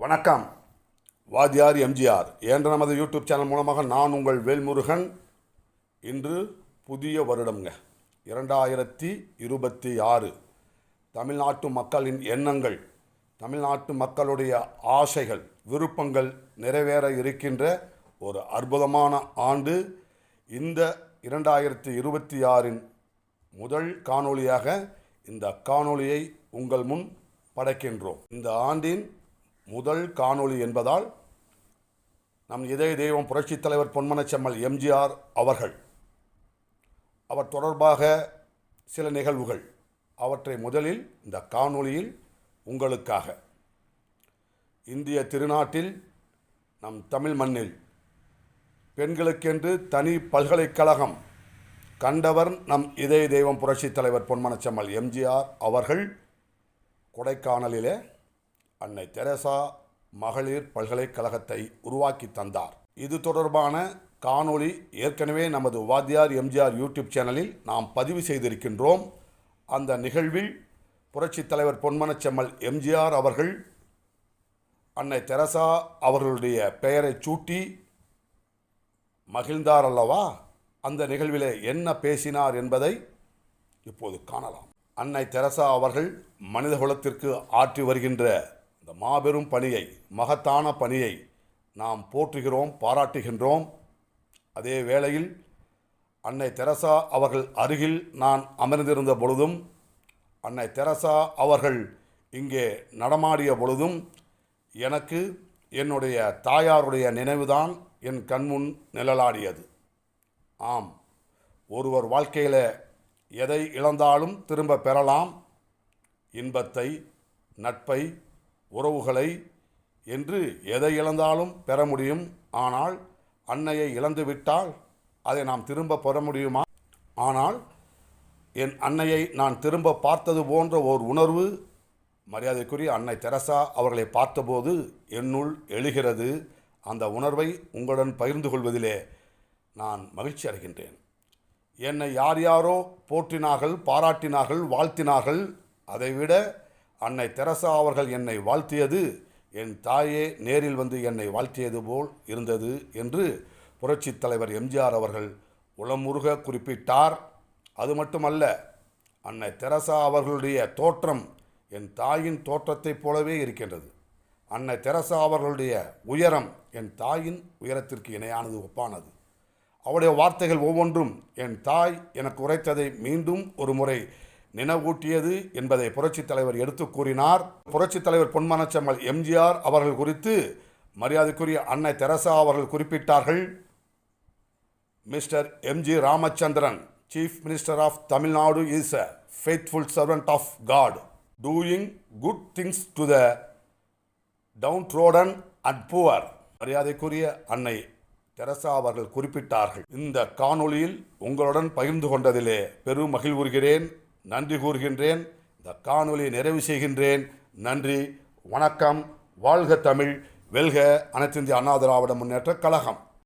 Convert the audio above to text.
வணக்கம். வாத்தியார் எம்ஜிஆர் என்ற நமது யூடியூப் சேனல் மூலமாக நான் உங்கள் வேல்முருகன். இன்று புதிய வருடம்ங்க, 2026. தமிழ்நாட்டு மக்களின் எண்ணங்கள், தமிழ்நாட்டு மக்களுடைய ஆசைகள், விருப்பங்கள் நிறைவேற இருக்கின்ற ஒரு அற்புதமான ஆண்டு. இந்த 2026 முதல் காணொளியாக இந்த காணொளியை உங்கள் முன் படைக்கின்றோம். இந்த ஆண்டின் முதல் காணொளி என்பதால் நம் இதய தெய்வம் புரட்சித் தலைவர் பொன்மனச்செம்மல் எம்ஜிஆர் அவர் தொடர்பாக சில நிகழ்வுகள், அவற்றை முதலில் இந்த காணொளியில் உங்களுக்காக. இந்திய திருநாட்டில், நம் தமிழ் மண்ணில் பெண்களுக்கென்று தனி பல்கலைக்கழகம் கண்டவர் நம் இதய தெய்வம் புரட்சித் தலைவர் பொன்மனச்செம்மல் எம்ஜிஆர் அவர்கள். கொடைக்கானலிலே அன்னை தெரசா மகளிர் பல்கலைக்கழகத்தை உருவாக்கி தந்தார். இது தொடர்பான காணொளி ஏற்கனவே நமது வாத்தியார் எம்ஜிஆர் யூடியூப் சேனலில் நாம் பதிவு செய்திருக்கின்றோம். அந்த நிகழ்வில் புரட்சித் தலைவர் பொன்மனச்செம்மல் எம்ஜிஆர் அவர்கள் அன்னை தெரசா அவர்களுடைய பெயரை சூட்டி மகிழ்ந்தார் அல்லவா? அந்த நிகழ்விலே என்ன பேசினார் என்பதை இப்போது காணலாம். அன்னை தெரசா அவர்கள் மனித குலத்திற்கு ஆற்றி வருகின்ற இந்த மாபெரும் பணியை, மகத்தான பணியை நாம் போற்றுகிறோம், பாராட்டுகின்றோம். அதே வேளையில் அன்னை தெரசா அவர்கள் அருகில் நான் அமர்ந்திருந்த பொழுதும், அன்னை தெரசா அவர்கள் இங்கே நடமாடிய பொழுதும் எனக்கு என்னுடைய தாயாருடைய நினைவுதான் என் கண்முன் நிழலாடியது. ஆம், ஒருவர் வாழ்க்கையில் எதை இழந்தாலும் திரும்ப பெறலாம். இன்பத்தை, நட்பை, உறவுகளை என்று எதை இழந்தாலும் பெற முடியும். ஆனால் அன்னையை இழந்துவிட்டால் அதை நாம் திரும்ப பெற முடியுமா? ஆனால் என் அன்னையை நான் திரும்ப பார்த்தது போன்ற ஓர் உணர்வு மரியாதைக்குரிய அன்னை தெரசா அவர்களை பார்த்தபோது என்னுள் எழுகிறது. அந்த உணர்வை உங்களுடன் பகிர்ந்து கொள்வதிலே நான் மகிழ்ச்சி அடைகின்றேன். என்னை யார் யாரோ போற்றினார்கள், பாராட்டினார்கள், வாழ்த்தினார்கள். அதைவிட அன்னை தெரசா அவர்கள் என்னை வாழ்த்தியது என் தாயே நேரில் வந்து என்னை வாழ்த்தியது போல் இருந்தது என்று புரட்சித் தலைவர் எம்ஜிஆர் அவர்கள் உளமுருக குறிப்பிட்டார். அது மட்டுமல்ல, அன்னை தெரசா அவர்களுடைய தோற்றம் என் தாயின் தோற்றத்தைப் போலவே இருக்கின்றது. அன்னை தெரசா அவர்களுடைய உயரம் என் தாயின் உயரத்திற்கு இணையானது, ஒப்பானது. அவருடைய வார்த்தைகள் ஒவ்வொன்றும் என் தாய் எனக்கு உரைத்ததை மீண்டும் ஒரு முறை நினைவூட்டியது என்பதை புரட்சித் தலைவர் எடுத்து கூறினார். புரட்சித் தலைவர் பொன்மனச்செம்மல் எம்ஜிஆர் அவர்கள் குறித்து மரியாதைக்குரிய அன்னை தெரசா அவர்கள் குறிப்பிட்டார்கள். Mister MG Ramachandran, chief minister of Tamil Nadu, is a faithful servant of God, doing good things to the downtrodden and poor. மரியாதைக்குரிய அன்னை தெரசா அவர்கள் குறிப்பிட்டார்கள். இந்த காணொளியில் உங்களுடன் பகிர்ந்து கொண்டதிலே பெரும் மகிழ்வுறுகிறேன், நன்றி கூறுகின்றேன். இந்த காணொலியை நிறைவு செய்கின்றேன். நன்றி, வணக்கம். வாழ்க தமிழ், வெல்க அனைத்து இந்திய அண்ணா திராவிட முன்னேற்ற கழகம்.